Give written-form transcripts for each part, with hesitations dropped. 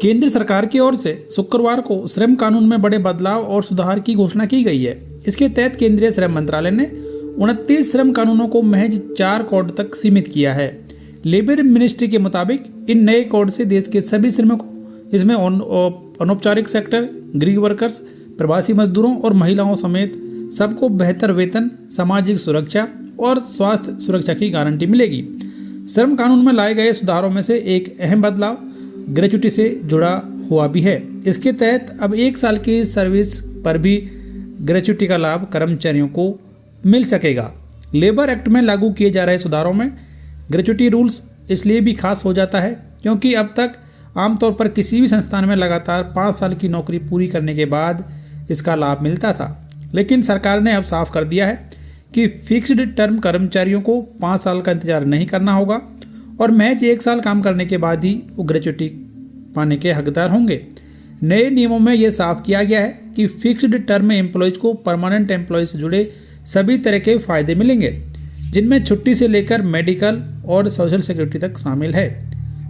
केंद्र सरकार की ओर से शुक्रवार को श्रम कानून में बड़े बदलाव और सुधार की घोषणा की गई है। इसके तहत केंद्रीय श्रम मंत्रालय ने 29 श्रम कानूनों को महज 4 कोड तक सीमित किया है। लेबर मिनिस्ट्री के मुताबिक इन नए कोड से देश के सभी श्रमिकों, इसमें अनौपचारिक सेक्टर, गिग वर्कर्स, प्रवासी मजदूरों और महिलाओं समेत सबको बेहतर वेतन, सामाजिक सुरक्षा और स्वास्थ्य सुरक्षा की गारंटी मिलेगी। श्रम कानून में लाए गए सुधारों में से एक अहम बदलाव ग्रेच्युटी से जुड़ा हुआ भी है। इसके तहत अब 1 साल की सर्विस पर भी ग्रेच्युटी का लाभ कर्मचारियों को मिल सकेगा। लेबर एक्ट में लागू किए जा रहे सुधारों में ग्रेच्युटी रूल्स इसलिए भी खास हो जाता है क्योंकि अब तक आमतौर पर किसी भी संस्थान में लगातार 5 साल की नौकरी पूरी करने के बाद इसका लाभ मिलता था, लेकिन सरकार ने अब साफ कर दिया है कि फिक्स्ड टर्म कर्मचारियों को 5 साल का इंतजार नहीं करना होगा और महज 1 साल काम करने के बाद ही वो ग्रेच्युटी पाने के हकदार होंगे। नए नियमों में यह साफ किया गया है कि फिक्स्ड टर्म एम्प्लॉयज को परमानेंट एम्प्लॉय से जुड़े सभी तरह के फायदे मिलेंगे, जिनमें छुट्टी से लेकर मेडिकल और सोशल सिक्योरिटी तक शामिल है।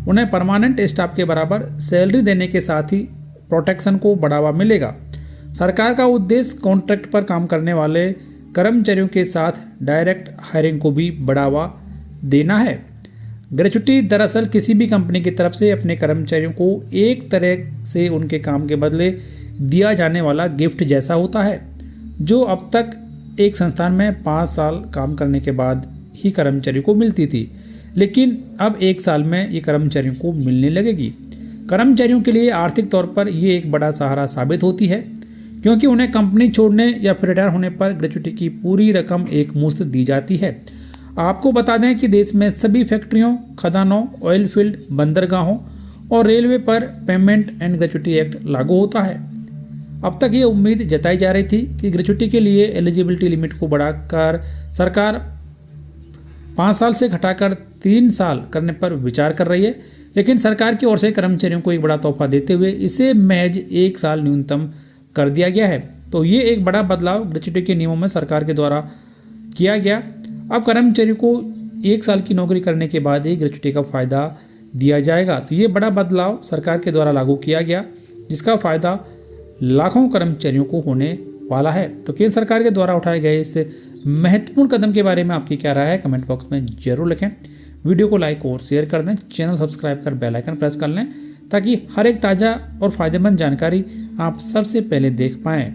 उन्हें परमानेंट स्टाफ के बराबर सैलरी देने के साथ ही प्रोटेक्शन को बढ़ावा मिलेगा। सरकार का उद्देश्य कॉन्ट्रैक्ट पर काम करने वाले कर्मचारियों के साथ डायरेक्ट हायरिंग को भी बढ़ावा देना है। ग्रेच्युटी दरअसल किसी भी कंपनी की तरफ से अपने कर्मचारियों को एक तरह से उनके काम के बदले दिया जाने वाला गिफ्ट जैसा होता है, जो अब तक एक संस्थान में 5 साल काम करने के बाद ही कर्मचारी को मिलती थी, लेकिन अब 1 साल में ये कर्मचारियों को मिलने लगेगी। कर्मचारियों के लिए आर्थिक तौर पर ये एक बड़ा सहारा साबित होती है क्योंकि उन्हें कंपनी छोड़ने या फिर रिटायर होने पर ग्रेच्युटी की पूरी रकम एक मुश्त दी जाती है। आपको बता दें कि देश में सभी फैक्ट्रियों, खदानों, ऑयल फील्ड, बंदरगाहों और रेलवे पर पेमेंट एंड ग्रेच्युटी एक्ट लागू होता है। अब तक ये उम्मीद जताई जा रही थी कि ग्रेच्युटी के लिए एलिजिबिलिटी लिमिट को बढ़ाकर सरकार 5 साल से घटाकर 3 साल करने पर विचार कर रही है, लेकिन सरकार की ओर से कर्मचारियों को एक बड़ा तोहफा देते हुए इसे महज 1 साल न्यूनतम कर दिया गया है। तो ये एक बड़ा बदलाव ग्रेच्युटी के नियमों में सरकार के द्वारा किया गया। अब कर्मचारी को 1 साल की नौकरी करने के बाद ही ग्रेच्युटी का फ़ायदा दिया जाएगा। तो ये बड़ा बदलाव सरकार के द्वारा लागू किया गया, जिसका फ़ायदा लाखों कर्मचारियों को होने वाला है। तो केंद्र सरकार के द्वारा उठाए गए इस महत्वपूर्ण कदम के बारे में आपकी क्या राय है, कमेंट बॉक्स में जरूर लिखें। वीडियो को लाइक और शेयर कर दें, चैनल सब्सक्राइब कर बेल आइकन प्रेस कर लें ताकि हर एक ताज़ा और फायदेमंद जानकारी आप सबसे पहले देख पाएँ।